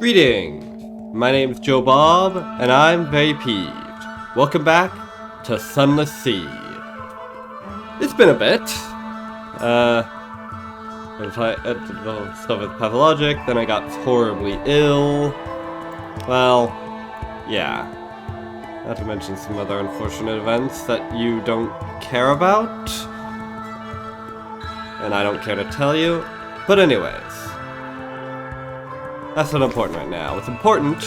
Greetings! My name's Joe Bob, and I'm very peeved. Welcome back to Sunless Sea. It's been a bit. I did stuff with Pathologic, then I got horribly ill. Well, yeah. Not to mention some other unfortunate events that you don't care about. And I don't care to tell you. But anyways. That's not important right now. What's important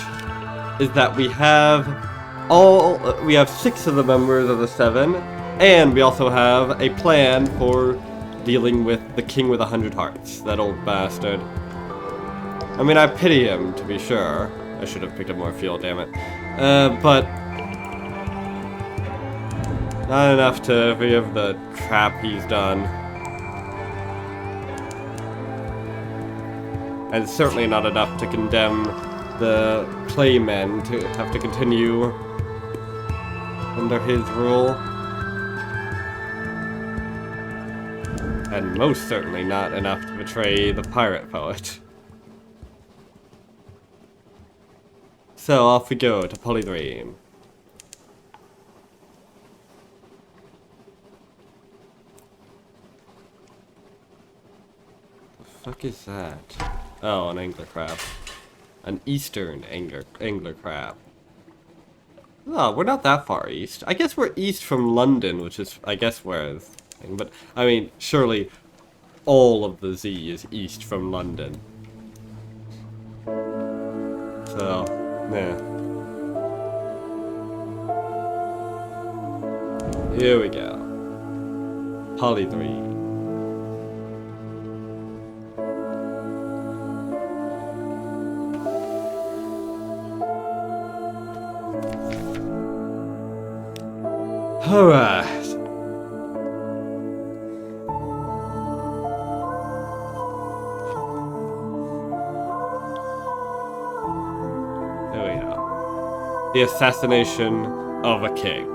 is that we have 6 of the members of the 7, and we also have a plan for dealing with the king with 100 hearts, that old bastard. I mean, I pity him, to be sure. I should have picked up more fuel, damn it. But not enough to forgive the crap he's done. And certainly not enough to condemn the Claymen to have to continue under his rule. And most certainly not enough to betray the pirate poet. So off we go to Polydream. The fuck is that? Oh, an angler crab. An eastern angler crab. Oh, we're not that far east. I guess we're east from London, which is, I guess, where is... But, I mean, surely all of the Z is east from London. So, yeah. Here we go. Polydream. Alright. There we go. The assassination of a king.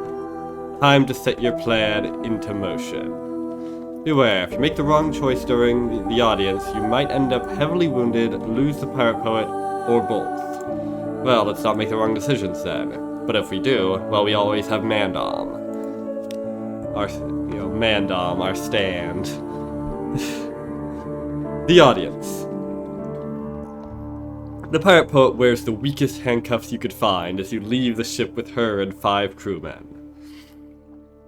Time to set your plan into motion. Beware, if you make the wrong choice during the audience, you might end up heavily wounded, lose the pirate poet, or both. Well, let's not make the wrong decisions then. But if we do, well, we always have Mandom. Mandom, our stand. The audience. The pirate poet wears the weakest handcuffs you could find as you leave the ship with her and 5 crewmen.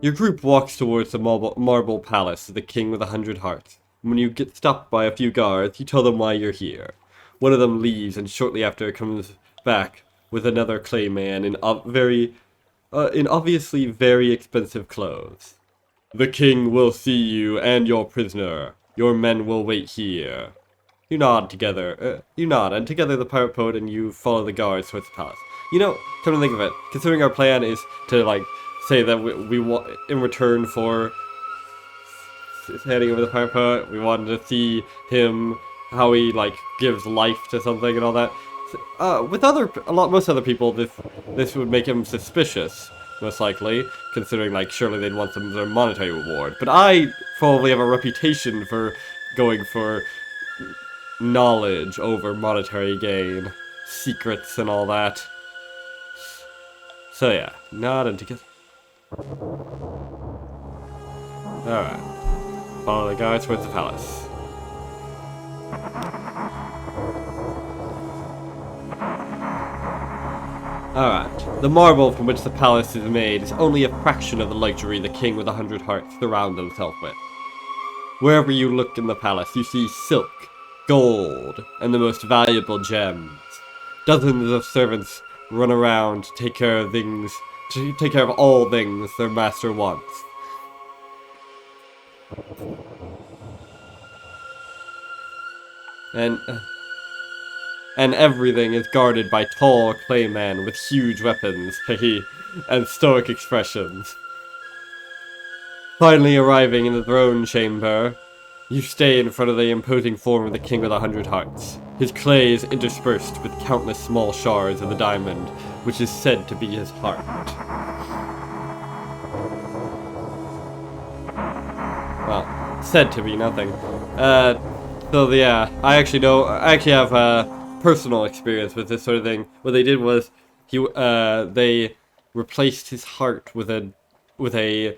Your group walks towards the marble palace of the king with 100 hearts. When you get stopped by a few guards, you tell them why you're here. One of them leaves, and shortly after comes back with another clayman in obviously very expensive clothes. The king will see you and your prisoner. Your men will wait here. You nod, and together the pirate poet and you follow the guards towards the palace. You know, come to think of it, considering our plan is to, say that we want, in return for handing over the pirate poet, we wanted to see him, how he, gives life to something and all that. With most other people, this would make him suspicious. Most likely, considering, surely they'd want some sort of monetary reward. But I probably have a reputation for going for knowledge over monetary gain. Secrets and all that. So yeah, nod and together. Alright. Follow the guards towards the palace. Alright, the marble from which the palace is made is only a fraction of the luxury the king with 100 hearts surrounds himself with. Wherever you look in the palace, you see silk, gold, and the most valuable gems. Dozens of servants run around to take care of all things their master wants. And everything is guarded by tall claymen with huge weapons, and stoic expressions. Finally arriving in the throne chamber, you stay in front of the imposing form of the king with 100 hearts. His clay is interspersed with countless small shards of the diamond, which is said to be his heart. Well, said to be nothing. So yeah, I actually have personal experience with this sort of thing. What they did was they replaced his heart with a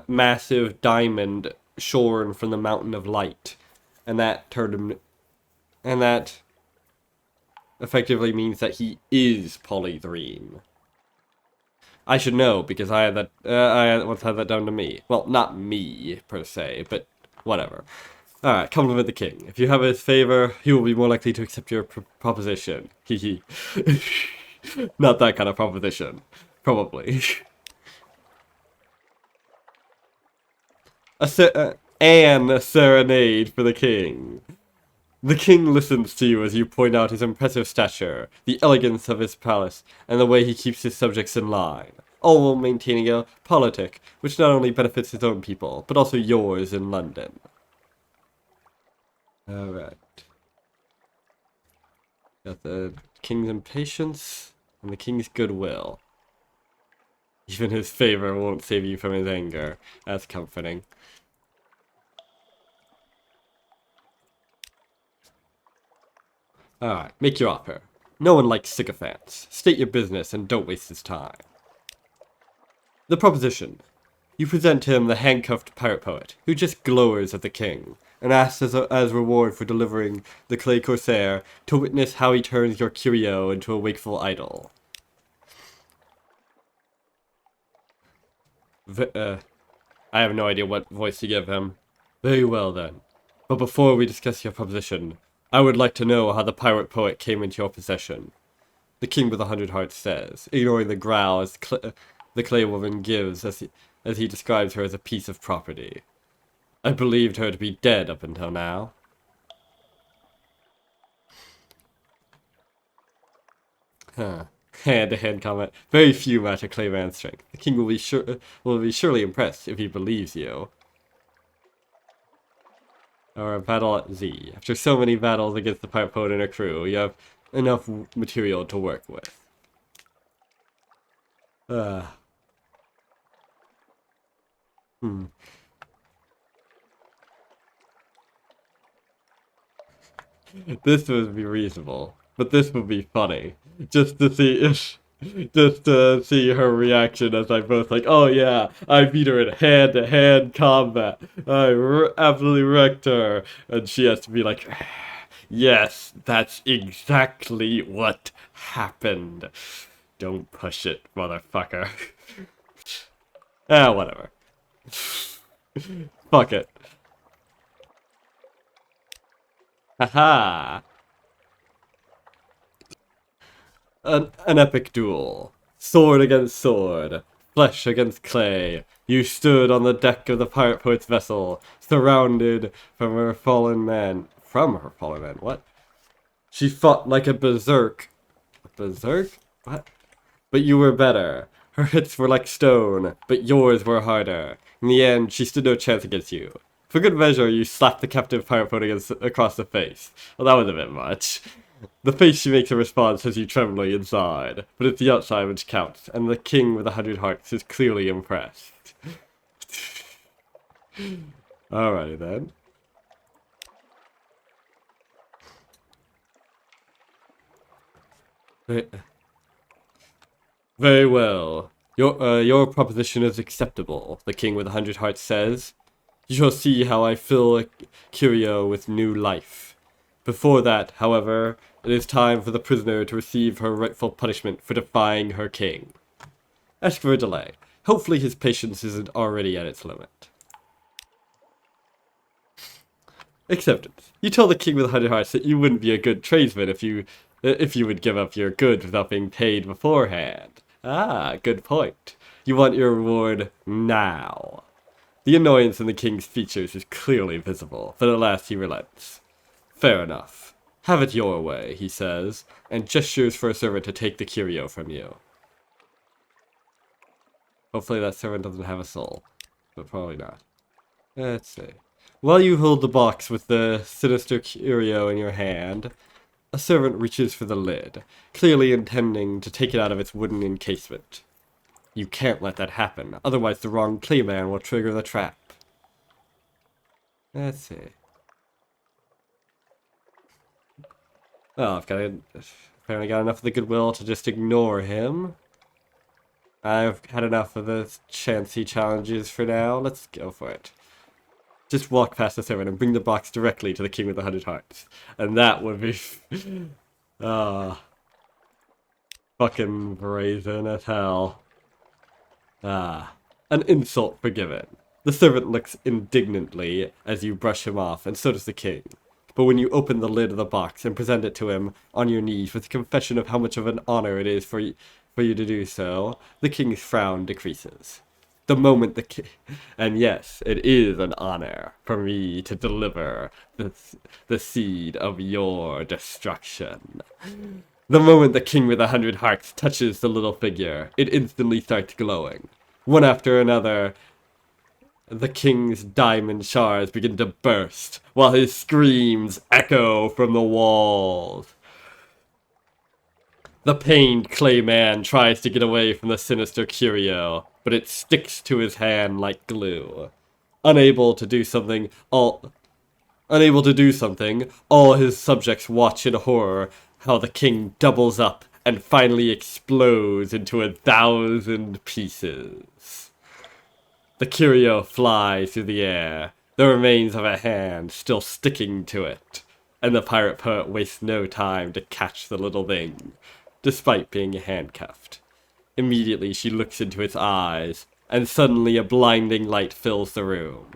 massive diamond shorn from the mountain of light, and that turned him, and that effectively means that he is Polydreme. I should know because I had that. I once had that done to me. Well, not me per se, but whatever. All right, compliment the king. If you have his favor, he will be more likely to accept your proposition. Hee hee. Not that kind of proposition, probably. And a serenade for the king. The king listens to you as you point out his impressive stature, the elegance of his palace, and the way he keeps his subjects in line, all while maintaining a politic which not only benefits his own people, but also yours in London. Alright. Got the king's impatience and the king's goodwill. Even his favor won't save you from his anger. That's comforting. Alright, make your offer. No one likes sycophants. State your business and don't waste his time. The proposition. You present him the handcuffed pirate poet, who just glowers at the king, and asks as reward for delivering the clay corsair to witness how he turns your curio into a wakeful idol. I have no idea what voice to give him. Very well then. But before we discuss your proposition, I would like to know how the pirate poet came into your possession. The king with 100 hearts says, ignoring the growl as the clay woman gives as he describes her as a piece of property. I believed her to be dead up until now. Huh. Hand-to-hand combat. Very few match a clayman's strength. The king will be surely impressed if he believes you. Or a battle at Z. After so many battles against the pirate poet and her crew, you have enough material to work with. This would be reasonable, but this would be funny. Just to see her reaction as I both like, oh yeah, I beat her in hand-to-hand combat. I absolutely wrecked her. And she has to be like, yes, that's exactly what happened. Don't push it, motherfucker. Whatever. Fuck it. Haha. An epic duel. Sword against sword. Flesh against clay. You stood on the deck of the pirate poet's vessel, surrounded from her fallen men. From her fallen men? What? She fought like a berserk. Berserk? What? But you were better. Her hits were like stone, but yours were harder. In the end, she stood no chance against you. For good measure, you slapped the captive pirate poet across the face. Well, that was a bit much. The face she makes a response has you trembling inside, but it's the outside which counts, and the king with 100 hearts is clearly impressed. Alrighty then. Very well. Your proposition is acceptable, the king with 100 hearts says. You shall see how I fill a curio with new life. Before that, however, it is time for the prisoner to receive her rightful punishment for defying her king. Ask for a delay. Hopefully his patience isn't already at its limit. Acceptance. You tell the king with 100 hearts that you wouldn't be a good tradesman if you would give up your goods without being paid beforehand. Ah, good point. You want your reward now. The annoyance in the king's features is clearly visible, but at last he relents. Fair enough. Have it your way, he says, and gestures for a servant to take the curio from you. Hopefully that servant doesn't have a soul, but probably not. Let's see. While you hold the box with the sinister curio in your hand, a servant reaches for the lid, clearly intending to take it out of its wooden encasement. You can't let that happen, otherwise the wrong clayman will trigger the trap. Let's see. Oh, apparently got enough of the goodwill to just ignore him. I've had enough of the chancy challenges for now. Let's go for it. Just walk past the servant and bring the box directly to the king with the 100 hearts. And that would be... fucking brazen as hell. An insult forgiven. The servant looks indignantly as you brush him off, and so does the king. But when you open the lid of the box and present it to him on your knees with a confession of how much of an honor it is for you to do so, the king's frown decreases. The moment the king... And yes, it is an honor for me to deliver the seed of your destruction. The moment the king with 100 hearts touches the little figure, it instantly starts glowing. One after another, the king's diamond shards begin to burst, while his screams echo from the walls. The pained clay man tries to get away from the sinister curio, but it sticks to his hand like glue. Unable to do something, all his subjects watch in horror how the king doubles up and finally explodes into 1,000 pieces. The curio flies through the air, the remains of a hand still sticking to it, and the pirate poet wastes no time to catch the little thing, despite being handcuffed. Immediately she looks into its eyes, and suddenly a blinding light fills the room.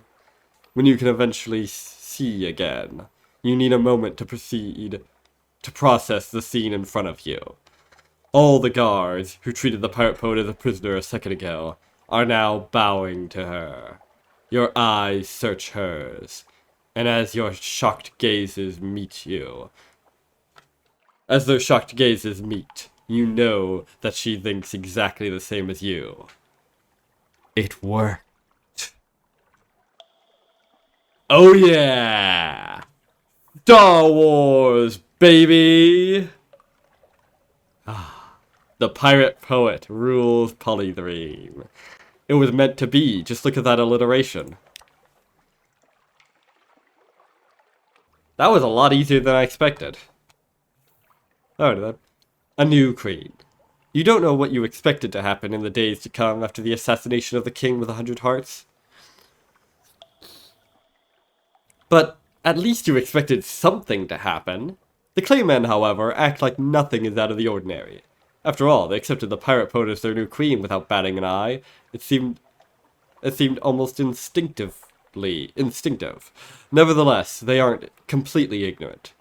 When you can eventually see again, you need a moment to proceed to process the scene in front of you. All the guards who treated the pirate poet as a prisoner a second ago are now bowing to her. Your eyes search hers, and as their shocked gazes meet, you know that she thinks exactly the same as you. It worked. Oh yeah! Star Wars, baby! The pirate poet rules Polydream. It was meant to be. Just look at that alliteration. That was a lot easier than I expected. Alright then. A new queen. You don't know what you expected to happen in the days to come after the assassination of the king with 100 hearts. But at least you expected something to happen. The Claymen, however, act like nothing is out of the ordinary. After all, they accepted the pirate poet as their new queen without batting an eye. It seemed almost instinctive. Nevertheless, they aren't completely ignorant.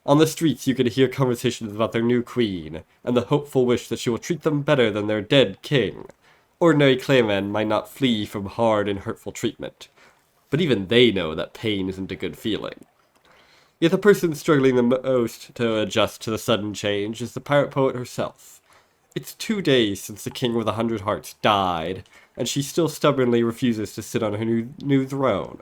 On the streets, you could hear conversations about their new queen, and the hopeful wish that she will treat them better than their dead king. Ordinary Claymen might not flee from hard and hurtful treatment, but even they know that pain isn't a good feeling. Yet the person struggling the most to adjust to the sudden change is the pirate poet herself. It's 2 days since the king with 100 hearts died, and she still stubbornly refuses to sit on her new throne.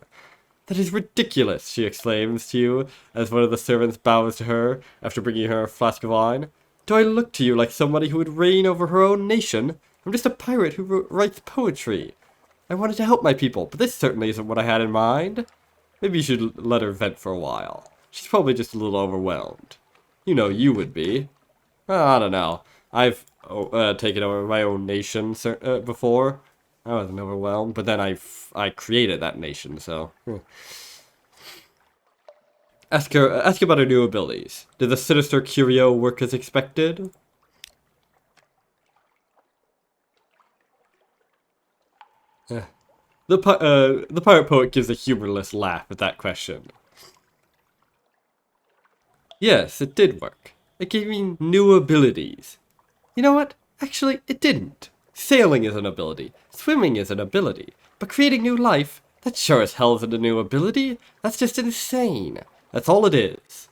That is ridiculous, she exclaims to you, as one of the servants bows to her after bringing her a flask of wine. Do I look to you like somebody who would reign over her own nation? I'm just a pirate who writes poetry. I wanted to help my people, but this certainly isn't what I had in mind. Maybe you should let her vent for a while. She's probably just a little overwhelmed. You know you would be. I don't know. I've taken over my own nation before. I wasn't overwhelmed, but then I created that nation, so... Ask about her new abilities. Did the sinister curio work as expected? The pirate poet gives a humorless laugh at that question. Yes, it did work. It gave me new abilities. You know what? Actually, it didn't. Sailing is an ability. Swimming is an ability. But creating new life, that sure as hell isn't a new ability. That's just insane. That's all it is.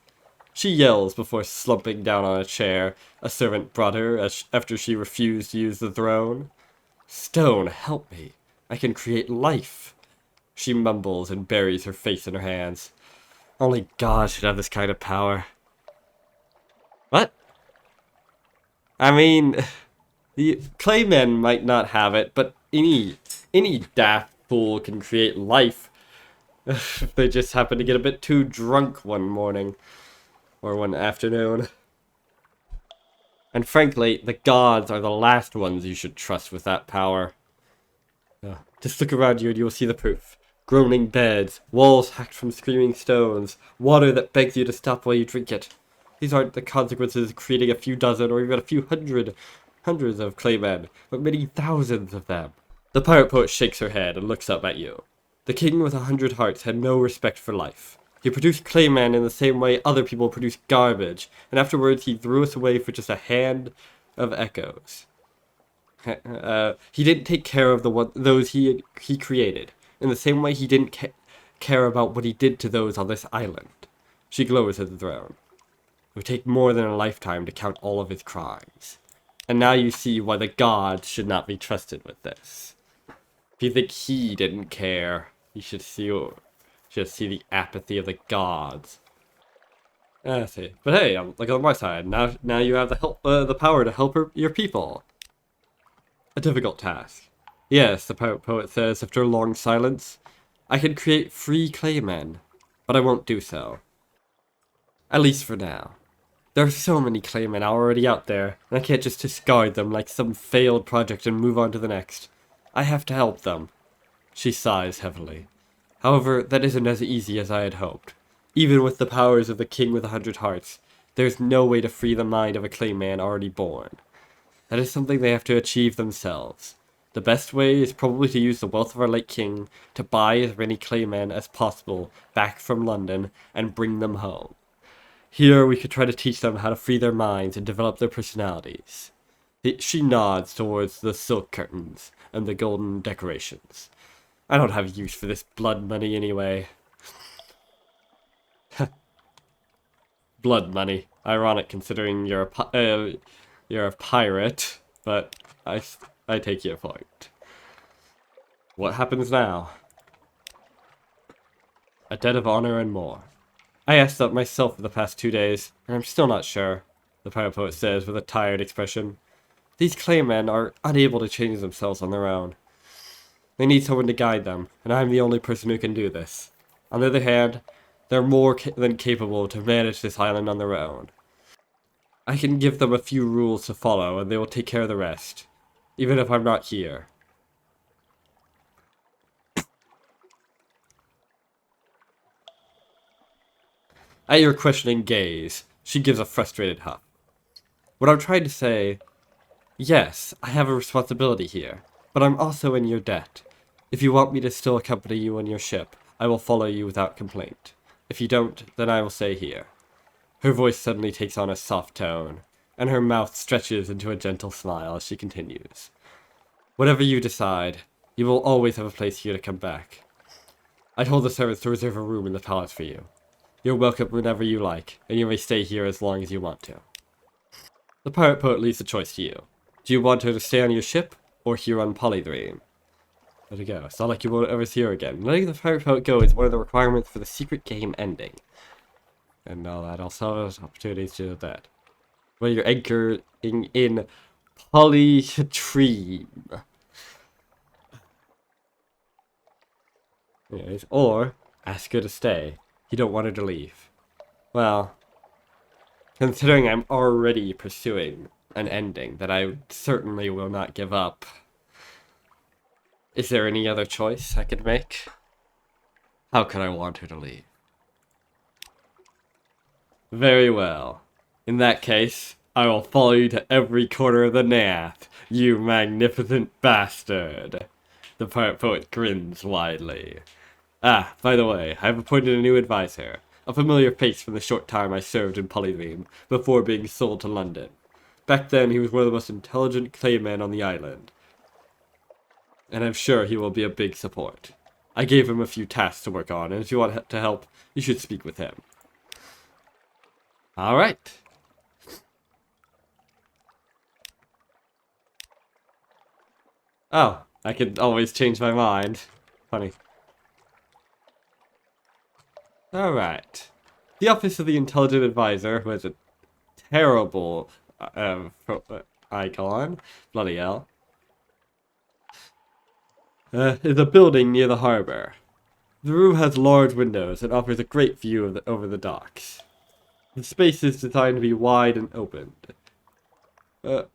She yells before slumping down on a chair a servant brought her after she refused to use the throne. Stone, help me. I can create life. She mumbles and buries her face in her hands. Only God should have this kind of power. What? I mean, the Claymen might not have it, but any daft fool can create life if they just happen to get a bit too drunk one morning. Or one afternoon. And frankly, the gods are the last ones you should trust with that power. Just look around you and you'll see the proof. Groaning beds, walls hacked from screaming stones, water that begs you to stop while you drink it. These aren't the consequences of creating a few dozen or even a few hundreds of claymen, but many thousands of them. The pirate poet shakes her head and looks up at you. The king with 100 hearts had no respect for life. He produced claymen in the same way other people produce garbage, and afterwards he threw us away for just a hand of echoes. He didn't take care of those he created, in the same way he didn't care about what he did to those on this island. She glowers at the throne. It would take more than a lifetime to count all of his crimes. And now you see why the gods should not be trusted with this. If you think he didn't care, you should see the apathy of the gods. I see. But hey, look on my side. Now you have the power to help your people. A difficult task. Yes, the pirate poet says after a long silence. I can create free claymen, but I won't do so. At least for now. There are so many claymen already out there, and I can't just discard them like some failed project and move on to the next. I have to help them. She sighs heavily. However, that isn't as easy as I had hoped. Even with the powers of the king with 100 hearts, there's no way to free the mind of a clayman already born. That is something they have to achieve themselves. The best way is probably to use the wealth of our late king to buy as many claymen as possible back from London and bring them home. Here we could try to teach them how to free their minds and develop their personalities. She nods towards the silk curtains and the golden decorations. I don't have use for this blood money anyway. Blood money. Ironic considering you're a pirate, but I take your point. What happens now? A debt of honor and more. I asked that myself for the past 2 days, and I'm still not sure, the pirate poet says with a tired expression. These claymen are unable to change themselves on their own. They need someone to guide them, and I'm the only person who can do this. On the other hand, they're more than capable to manage this island on their own. I can give them a few rules to follow, and they will take care of the rest, even if I'm not here. At your questioning gaze, she gives a frustrated huff. What I'm trying to say, yes, I have a responsibility here, but I'm also in your debt. If you want me to still accompany you on your ship, I will follow you without complaint. If you don't, then I will stay here. Her voice suddenly takes on a soft tone, and her mouth stretches into a gentle smile as she continues. Whatever you decide, you will always have a place here to come back. I told the servants to reserve a room in the palace for you. You're welcome whenever you like, and you may stay here as long as you want to. The pirate poet leaves the choice to you. Do you want her to stay on your ship, or here on Polydream? There you go. It's not like you won't ever see her again. Letting the pirate poet go is one of the requirements for the secret game ending. And all that also has opportunities to do that. Well, you're anchoring in Polydream. Anyways, or ask her to stay. You don't want her to leave. Well, considering I'm already pursuing an ending that I certainly will not give up, is there any other choice I could make? How could I want her to leave? Very well. In that case, I will follow you to every corner of the Nath, you magnificent bastard. The pirate poet grins widely. Ah, by the way, I have appointed a new advisor, a familiar face from the short time I served in Polydream before being sold to London. Back then, he was one of the most intelligent claymen on the island, and I'm sure he will be a big support. I gave him a few tasks to work on, and if you want to help, you should speak with him. Alright. Oh, I could always change my mind. Funny. Alright. The Office of the Intelligent Advisor, who has a terrible icon, bloody hell, is a building near the harbor. The room has large windows and offers a great view over the docks. The space is designed to be wide and open. Yet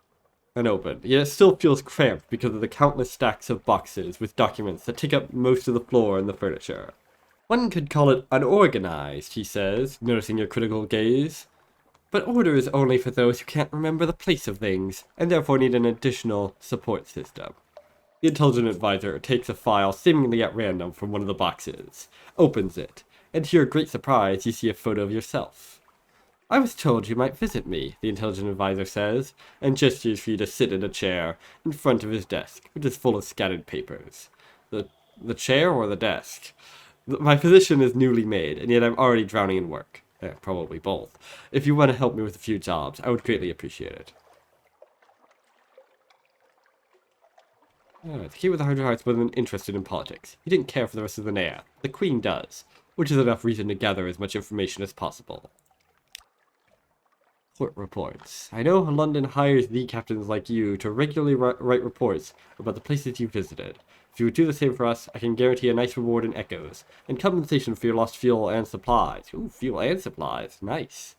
it still feels cramped because of the countless stacks of boxes with documents that take up most of the floor and the furniture. One could call it unorganized, he says, noticing your critical gaze. But order is only for those who can't remember the place of things, and therefore need an additional support system. The intelligent advisor takes a file seemingly at random from one of the boxes, opens it, and to your great surprise, you see a photo of yourself. I was told you might visit me, the intelligent advisor says, and gestures for you to sit in a chair in front of his desk, which is full of scattered papers. The chair or the desk? My position is newly made, and yet I'm already drowning in work. Probably both. If you want to help me with a few jobs, I would greatly appreciate it. The king with 100 hearts wasn't interested in politics. He didn't care for the rest of the Nea. The queen does, which is enough reason to gather as much information as possible. Court reports. I know London hires the captains like you to regularly write reports about the places you visited. If you would do the same for us, I can guarantee a nice reward in echoes, and compensation for your lost fuel and supplies. Ooh, fuel and supplies. Nice.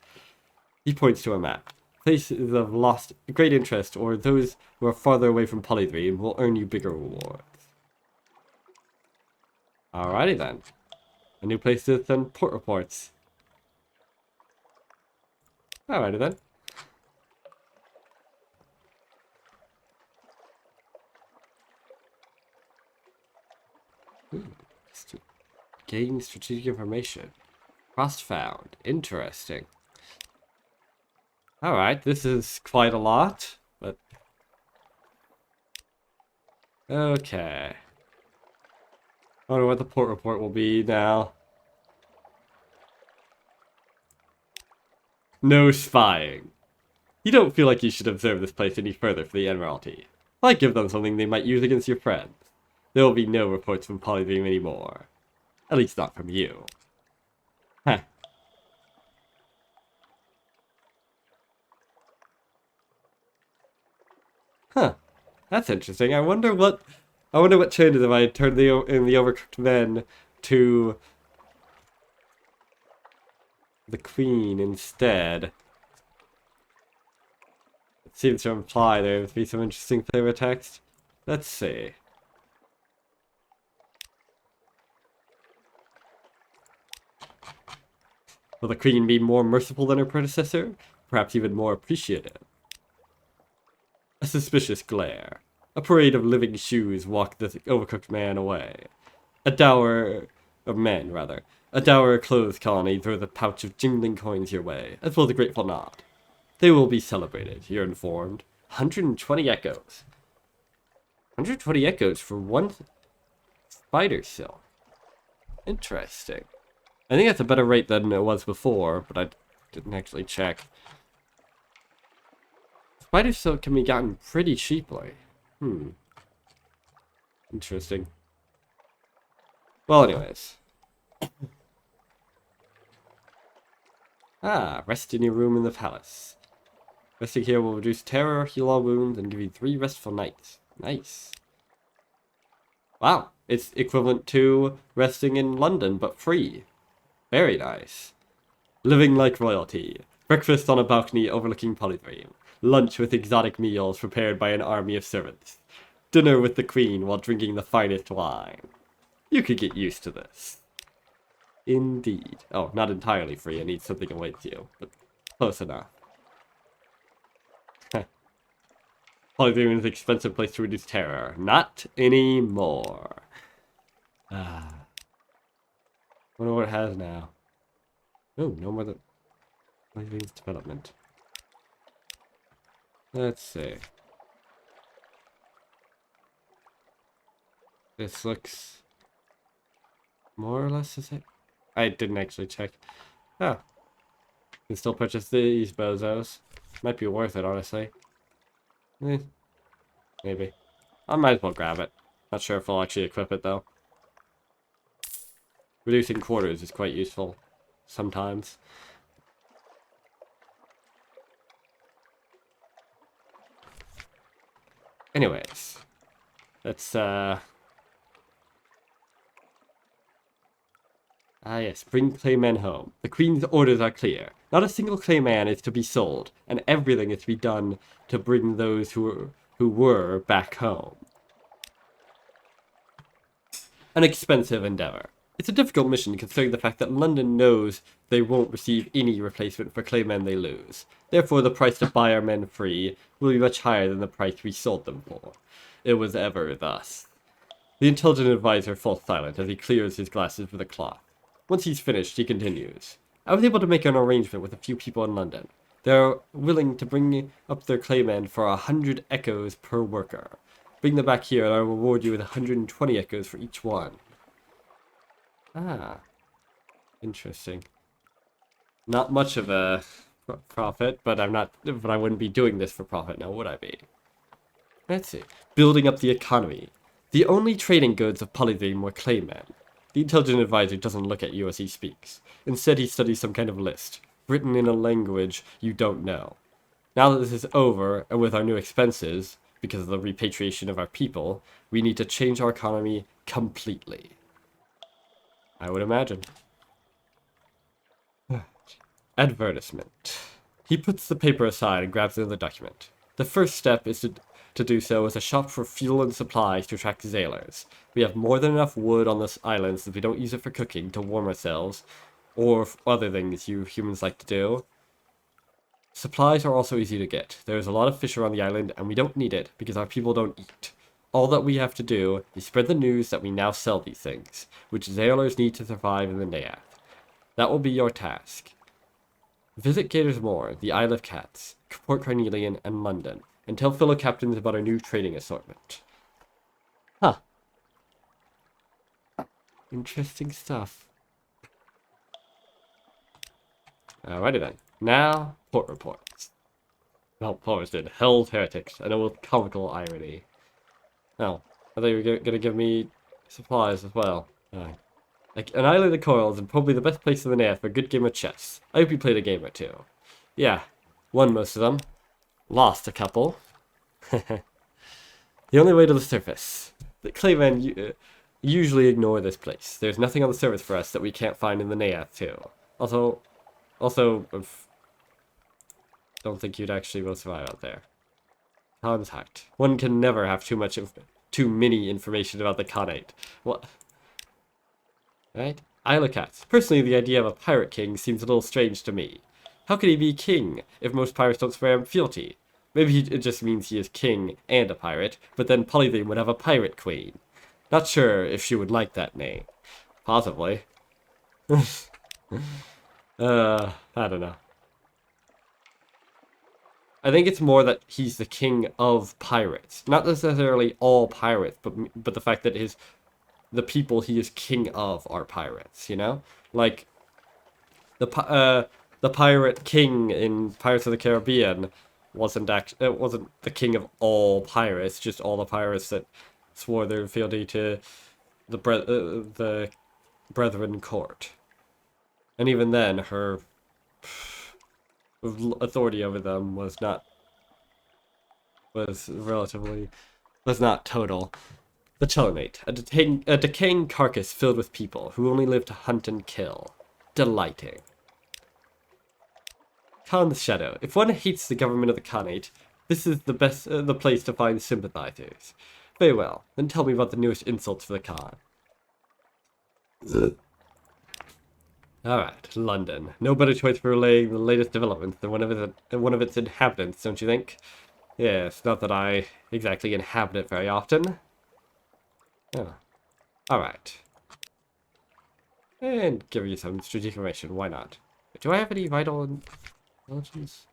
He points to a map. Places of lost great interest, or those who are farther away from Polydream, will earn you bigger rewards. Alrighty then. A new place to send port reports. Alrighty then. Gain strategic information. Cross found. Interesting. Alright, this is quite a lot, but... Okay. I wonder what the port report will be now. No spying. You don't feel like you should observe this place any further for the Admiralty. Might give them something they might use against your friends. There will be no reports from Polydream anymore. At least not from you. Huh. Huh. That's interesting. I wonder what changes if I turn the Overcooked Men to the Queen instead. It seems to imply there would be some interesting flavor text. Let's see. Will the Queen be more merciful than her predecessor? Perhaps even more appreciative? A suspicious glare. A parade of living shoes walked the Overcooked Man away. A dour clothes colony throws a pouch of jingling coins your way, as well as a grateful nod. They will be celebrated, you're informed. 120 echoes. 120 echoes for one spider silk. Interesting. I think that's a better rate than it was before, but I didn't actually check. Spider silk can be gotten pretty cheaply. Interesting. Well, anyways. Rest in your room in the palace. Resting here will reduce terror, heal all wounds, and give you 3 restful nights. Nice. Wow, it's equivalent to resting in London, but free. Very nice. Living like royalty. Breakfast on a balcony overlooking Polydream. Lunch with exotic meals prepared by an army of servants. Dinner with the Queen while drinking the finest wine. You could get used to this. Indeed. Oh, not entirely free. I need something awaits you, but close enough. Polydream is an expensive place to reduce terror. Not anymore. Wonder what it has now. Oh, no more than Polydream's development. Let's see. This looks more or less the same. I didn't actually check. Oh. You can still purchase these bozos. Might be worth it, honestly. Maybe. I might as well grab it. Not sure if I'll actually equip it, though. Reducing quarters is quite useful. Sometimes. Anyways. Let's, Ah yes, bring claymen home. The Queen's orders are clear. Not a single clayman is to be sold, and everything is to be done to bring those who were back home. An expensive endeavor. It's a difficult mission considering the fact that London knows they won't receive any replacement for claymen they lose. Therefore, the price to buy our men free will be much higher than the price we sold them for. It was ever thus. The intelligent advisor falls silent as he clears his glasses with a cloth. Once he's finished, he continues. I was able to make an arrangement with a few people in London. They're willing to bring up their claymen for 100 echoes per worker. Bring them back here and I'll reward you with 120 echoes for each one. Ah. Interesting. Not much of a profit, but I wouldn't be doing this for profit now, would I be? Let's see. Building up the economy. The only trading goods of Polythene were claymen. The intelligent advisor doesn't look at you as he speaks. Instead, he studies some kind of list, written in a language you don't know. Now that this is over, and with our new expenses, because of the repatriation of our people, we need to change our economy completely. I would imagine. Advertisement. He puts the paper aside and grabs another document. The first step is to do so is a shop for fuel and supplies to attract sailors. We have more than enough wood on this island since we don't use it for cooking to warm ourselves, or other things you humans like to do. Supplies are also easy to get. There's a lot of fish around the island, and we don't need it because our people don't eat. All that we have to do is spread the news that we now sell these things, which sailors need to survive in the Neath. That will be your task. Visit Gators Moor, the Isle of Cats, Port Carnelian, and London, and tell fellow captains about our new trading assortment. Huh. Interesting stuff. Alrighty then. Now, port reports. Well, posted. Hell's heretics. I know with comical irony. Oh, I thought you were going to give me supplies as well. Alright. Like, an island of corals is probably the best place in the Neath for a good game of chess. I hope you played a game or two. Yeah, won most of them. Lost a couple. The only way to the surface. The claymen usually ignore this place. There's nothing on the surface for us that we can't find in the Neath too. Also, don't think you'd actually be able to survive out there. Time's hacked. One can never have too many information about the Khanate. What? Right? Isle of Cats. Personally, the idea of a pirate king seems a little strange to me. How could he be king if most pirates don't swear fealty? Maybe it just means he is king and a pirate, but then Polythene would have a pirate queen. Not sure if she would like that name. Possibly. I don't know. I think it's more that he's the king of pirates. Not necessarily all pirates, but the fact that the people he is king of are pirates, you know? Like, the pirate king in Pirates of the Caribbean wasn't the king of all pirates, just all the pirates that swore their fealty to the Brethren Court. And even then, her authority over them was not total. The Chelonate, a decaying carcass filled with people who only live to hunt and kill. Delighting. Khan's Shadow. If one hates the government of the Khanate, this is the place to find sympathizers. Very well, then tell me about the newest insults for the Khan. Alright, London. No better choice for relaying the latest developments than one of its inhabitants, don't you think? Yes, not that I exactly inhabit it very often. Oh. Alright. And give you some strategic information, why not? Do I have any vital intelligence?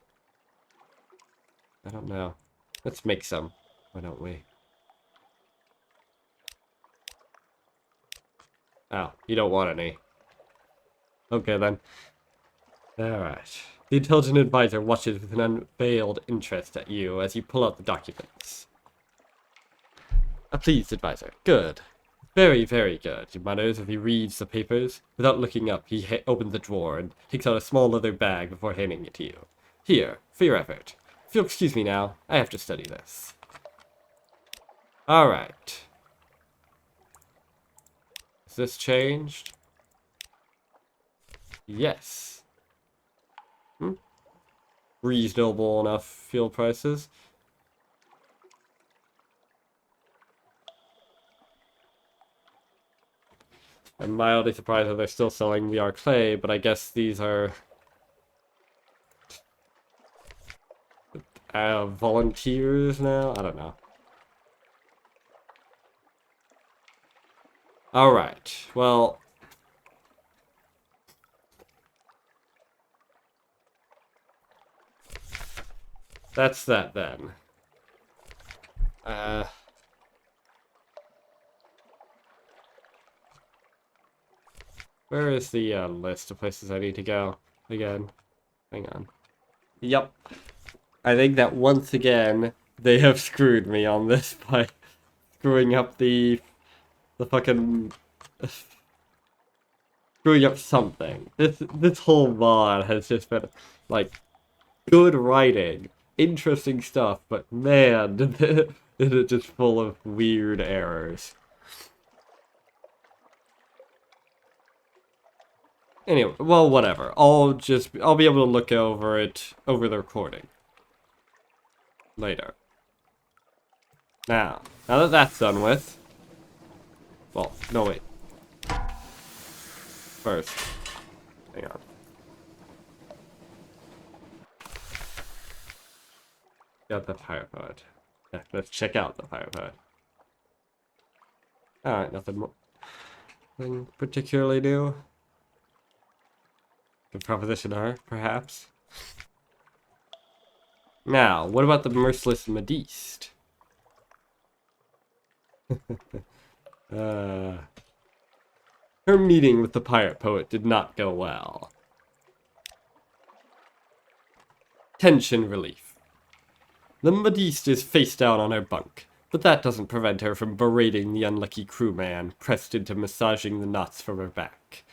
I don't know. Let's make some. Why don't we? Oh, you don't want any. Okay then. Alright. The intelligent advisor watches with an unveiled interest at you as you pull out the documents. A pleased advisor. Good. Very, very good, he mutters as he reads the papers. Without looking up, he opens the drawer and takes out a small leather bag before handing it to you. Here, for your effort. If you'll excuse me now, I have to study this. Alright. Is this changed? Yes. Reasonable enough fuel prices. I'm mildly surprised that they're still selling VR clay, but I guess these are volunteers now? I don't know. Alright, well... That's that then. Where is the list of places I need to go again? Hang on. Yep. I think that once again, they have screwed me on this by screwing up the fucking... screwing up something. This whole mod has just been, like, good writing, interesting stuff, but man, is it just full of weird errors. Anyway, well, whatever. I'll be able to look over the recording later. Now that that's done with, well, no wait. First, hang on. Got the fire poet. Yeah, let's check out the fire poet. Alright, nothing particularly new. The proposition art, perhaps. Now, what about the merciless Modiste? Her meeting with the pirate poet did not go well. Tension relief. The Modiste is face down on her bunk, but that doesn't prevent her from berating the unlucky crewman pressed into massaging the knots from her back.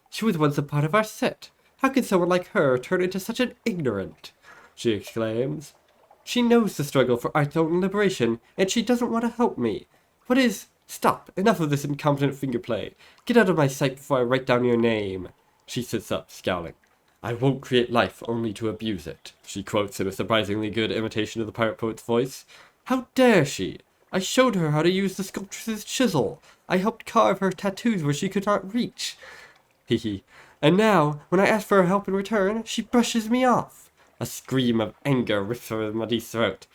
She was once a part of our set. How could someone like her turn into such an ignorant? She exclaims. She knows the struggle for art's own liberation, and she doesn't want to help me. What is... Stop! Enough of this incompetent finger play. Get out of my sight before I write down your name. She sits up, scowling. I won't create life only to abuse it, she quotes in a surprisingly good imitation of the pirate poet's voice. How dare she? I showed her how to use the sculptress's chisel. I helped carve her tattoos where she could not reach. Hee hee. And now, when I ask for her help in return, she brushes me off. A scream of anger rips from Muddy's throat.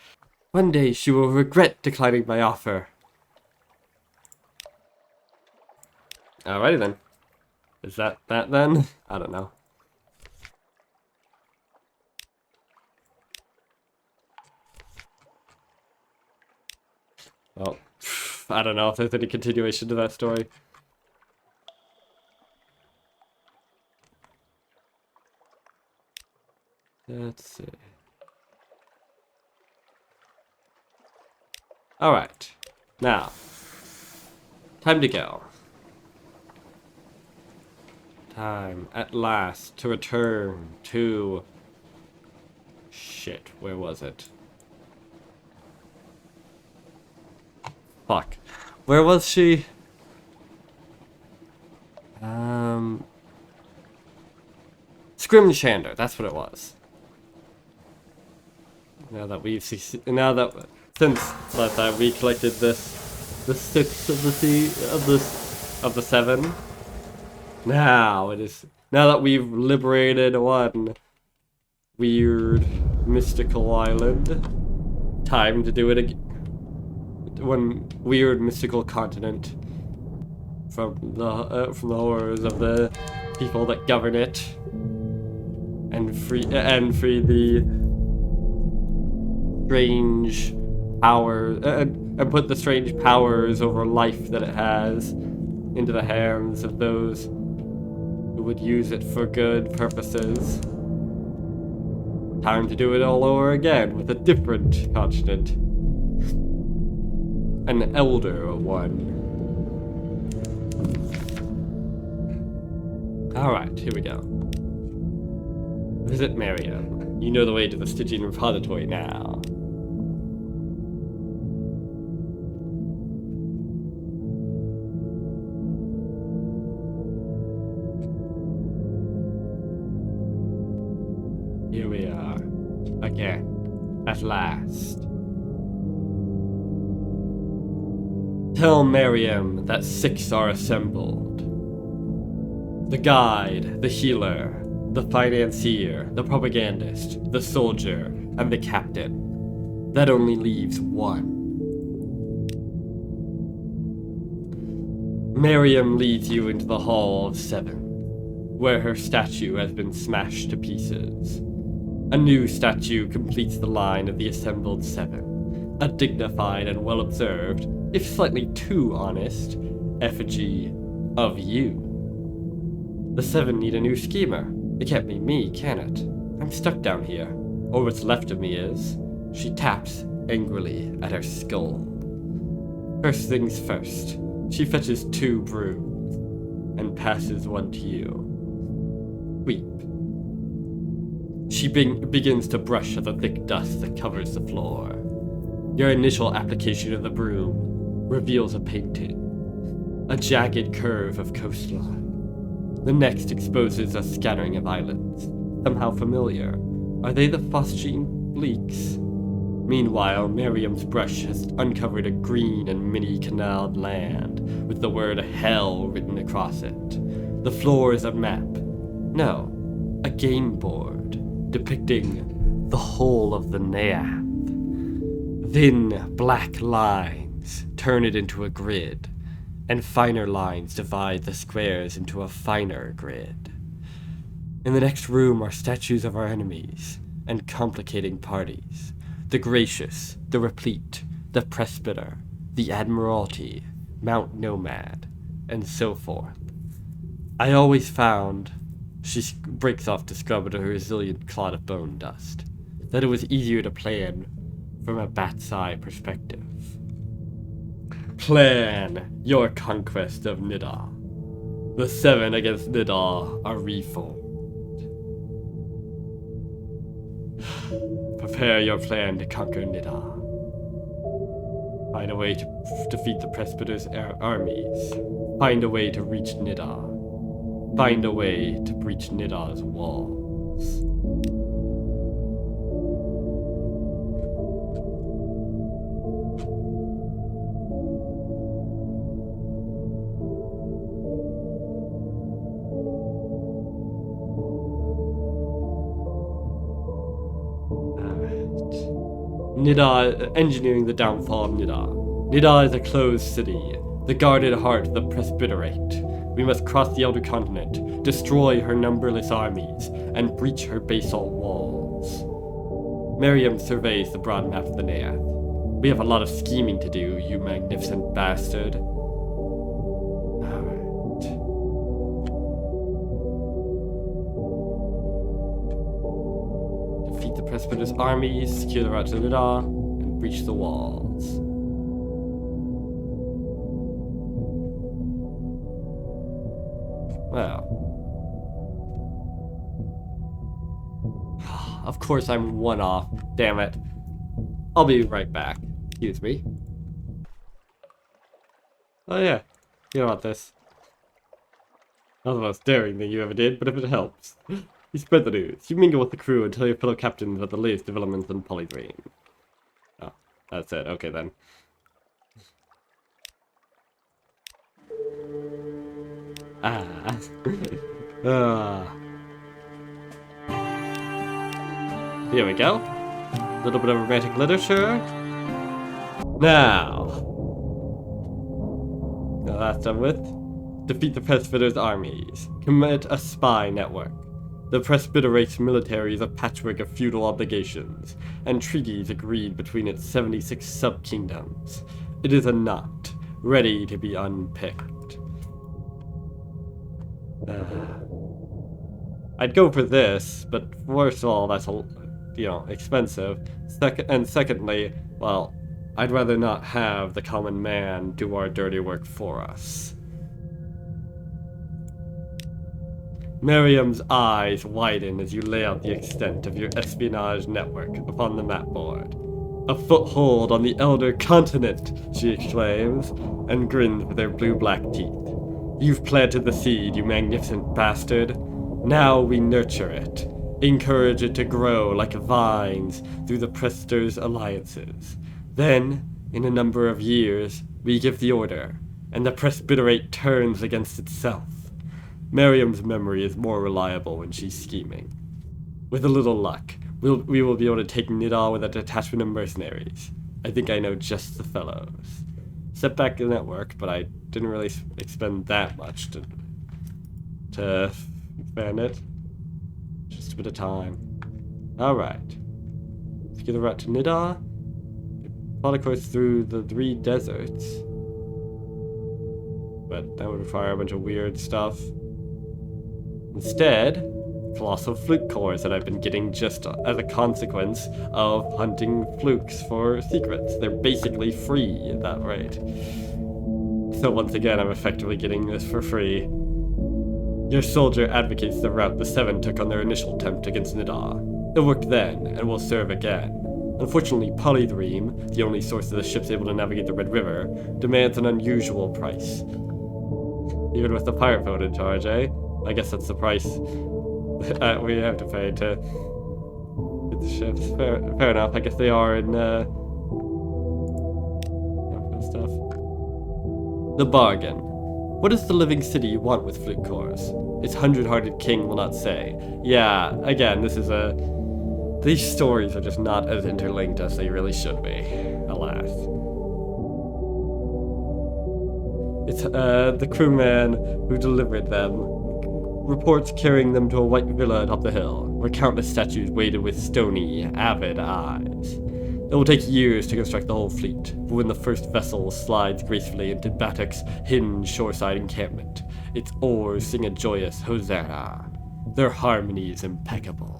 One day she will regret declining my offer. Alrighty then. Is that then? I don't know. Well, I don't know if there's any continuation to that story. Let's see. Alright. Now. Time to go. Time, at last, to return to... Shit, where was it? Fuck. Where was she? Scrimshander, that's what it was. Now that since last time we collected the 6 of the 7. Now that we've liberated one weird mystical island, time to do it again. One weird mystical continent from the horrors of the people that govern it, and free the strange powers and put the strange powers over life that it has into the hands of those who would use it for good purposes. Time to do it all over again with a different continent. An elder one. Alright, here we go. Visit Miriam. You know the way to the Stygian repository now. Here we are. Again. At last. Tell Miriam that 6 are assembled. The guide, the healer, the financier, the propagandist, the soldier, and the captain. That only leaves 1. Miriam leads you into the Hall of 7, where her statue has been smashed to pieces. A new statue completes the line of the assembled 7, a dignified and well-observed, if slightly too honest, effigy of you. The 7 need a new schemer. It can't be me, can it? I'm stuck down here. Or what's left of me is. She taps angrily at her skull. First things first, she fetches 2 brooms and passes one to you. Weep. She begins to brush at the thick dust that covers the floor. Your initial application of the broom reveals a painting, a jagged curve of coastline. The next exposes a scattering of islands, somehow familiar. Are they the phosgene bleaks? Meanwhile, Miriam's brush has uncovered a green and mini-canaled land with the word Hell written across it. The floor is a map. No, a game board depicting the whole of the Neath. Thin, black lines turn it into a grid, and finer lines divide the squares into a finer grid. In the next room are statues of our enemies and complicating parties. The Gracious, the Replete, the Presbyter, the Admiralty, Mount Nomad, and so forth. I always found, she breaks off to scrub at a resilient clod of bone dust, that it was easier to plan from a bat's eye perspective. Plan your conquest of Nidal. The 7 against Nidal are reformed. Prepare your plan to conquer Nidal. Find a way to defeat the Presbyter's armies. Find a way to reach Nidal. Find a way to breach Nidal's walls. Nidal, engineering the downfall of Nidal. Nidal is a closed city, the guarded heart of the Presbyterate. We must cross the Elder Continent, destroy her numberless armies, and breach her basalt walls. Miriam surveys the broad map of the Neath. We have a lot of scheming to do, you magnificent bastard. Defeat the Presbyter's armies, secure the route to Nidal, and breach the walls. Well. Of course I'm 1 off. Damn it. I'll be right back. Excuse me. Oh yeah. You don't want this. Not the most daring thing you ever did, but if it helps. You spread the news. You mingle with the crew and tell your fellow captains about the latest developments in Polydream. Oh, that's it. Okay then. Here we go. A little bit of romantic literature. Now that's done with. Defeat the Presbyter's armies. Commit a spy network. The Presbyterate's military is a patchwork of feudal obligations and treaties agreed between its 76 sub-kingdoms. It is a knot, ready to be unpicked. I'd go for this, but first of all, that's expensive. Secondly, well, I'd rather not have the common man do our dirty work for us. Miriam's eyes widen as you lay out the extent of your espionage network upon the map board. A foothold on the Elder Continent, she exclaims, and grins with her blue-black teeth. You've planted the seed, you magnificent bastard. Now we nurture it. Encourage it to grow like vines through the Prester's alliances. Then, in a number of years, we give the order, and the Presbyterate turns against itself. Miriam's memory is more reliable when she's scheming. With a little luck, we will be able to take Nidal with a detachment of mercenaries. I think I know just the fellows. Setback in that work, but I didn't really expend that much to expand it. Just a bit of time. Alright. Let's get the route to Nidal. Plot a course through the 3 deserts. But that would require a bunch of weird stuff. Instead, colossal fluke cores that I've been getting just as a consequence of hunting flukes for secrets. They're basically free at that rate. So once again, I'm effectively getting this for free. Your soldier advocates the route the Seven took on their initial attempt against Nidar. It worked then, and will serve again. Unfortunately, Polydream, the only source of the ships able to navigate the Red River, demands an unusual price. Even with the pirate boat in charge, eh? I guess that's the price we have to pay to get the ships. Fair enough. I guess they are in stuff. The bargain. What does the living city want with fluke cores? Its 100-hearted king will not say. Yeah, again, this is these stories are just not as interlinked as they really should be, alas. It's the crewman who delivered them reports carrying them to a white villa atop the hill, where countless statues waited with stony, avid eyes. It will take years to construct the whole fleet, but when the first vessel slides gracefully into Batuk's hidden shoreside encampment, its oars sing a joyous hosanna. Their harmony is impeccable.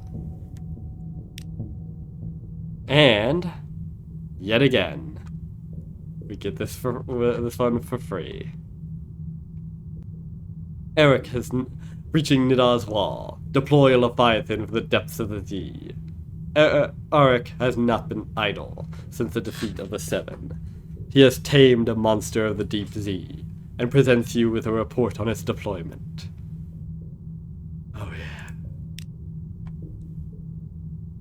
And, yet again, we get this one for free. Eric has reaching Nidar's wall. Deploy a Leviathan from the depths of the sea. Arik has not been idle since the defeat of the Seven. He has tamed a monster of the deep sea, and presents you with a report on its deployment. Oh yeah.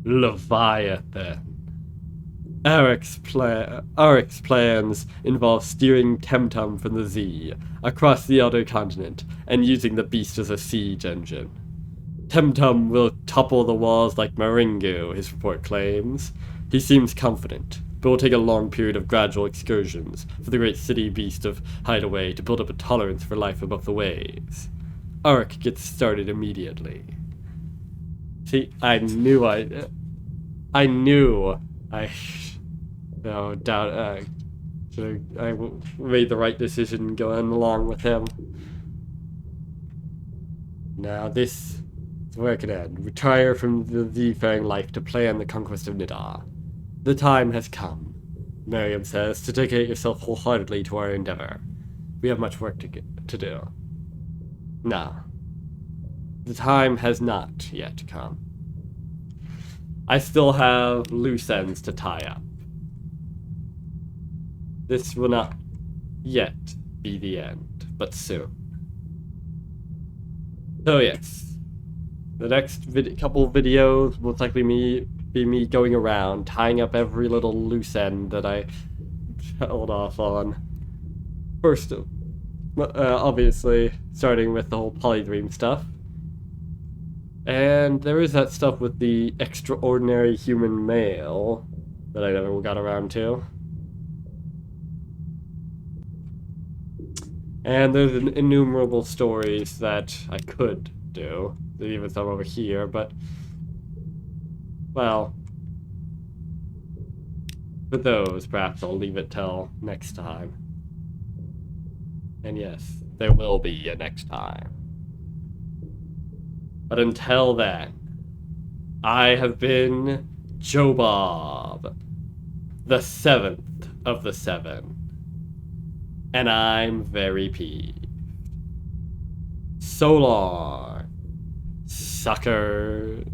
Leviathan. Arik's plans involve steering Temtum from the Z across the outer continent and using the beast as a siege engine. Temtum will topple the walls like Maringu, his report claims. He seems confident, but will take a long period of gradual excursions for the great city beast of Hideaway to build up a tolerance for life above the waves. Arik gets started immediately. See, I no doubt I made the right decision going along with him. Now this is where it can end. Retire from the seafaring life to plan the conquest of Nidar. The time has come, Miriam says, to dedicate yourself wholeheartedly to our endeavor. We have much work to do. No. The time has not yet come. I still have loose ends to tie up. This will not yet be the end, but soon. So yes, the next couple of videos will likely be me going around, tying up every little loose end that I held off on. First, obviously, starting with the whole Polydream stuff. And there is that stuff with the extraordinary human male that I never got around to. And there's innumerable stories that I could do. There's even some over here, but... well... for those, perhaps I'll leave it till next time. And yes, there will be a next time. But until then, I have been Jobob, the 7th of the 7. And I'm very peeved. So long, suckers.